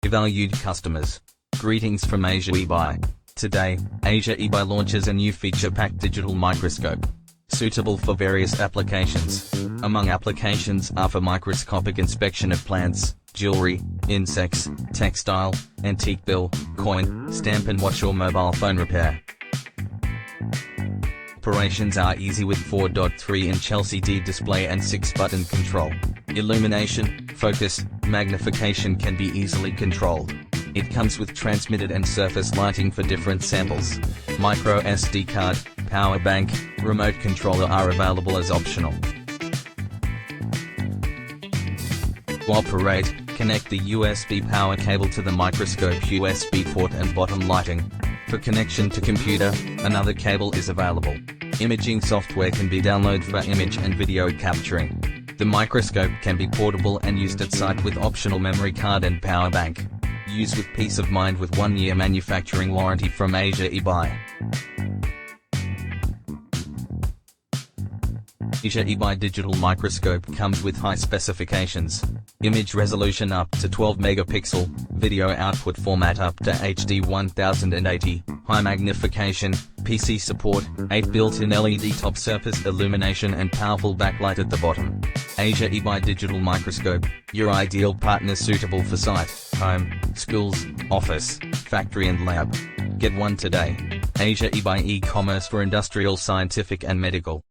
Valued customers, greetings from AsiaEbuy. Today, AsiaEbuy launches a new feature-packed digital microscope, suitable for various applications. Among applications are for microscopic inspection of plants, jewelry, insects, textile, antique bill, coin, stamp and watch or mobile phone repair. Operations are easy with 4.3-inch LCD display and 6-button control. Illumination, focus, magnification can be easily controlled. It comes with transmitted and surface lighting for different samples. Micro SD card, power bank, remote controller are available as optional. To operate, connect the USB power cable to the microscope USB port and bottom lighting. For connection to computer, another cable is available. Imaging software can be downloaded for image and video capturing. The microscope can be portable and used at site with optional memory card and power bank. Use with peace of mind with 1-year manufacturing warranty from AsiaEbuy. AsiaEbuy Digital Microscope comes with high specifications. Image resolution up to 12 megapixel, video output format up to HD 1080, high magnification, PC support, 8 built-in LED top surface illumination and powerful backlight at the bottom. AsiaEbuy Digital Microscope, your ideal partner suitable for site, home, schools, office, factory and lab. Get one today. AsiaEbuy e-commerce for industrial, scientific and medical.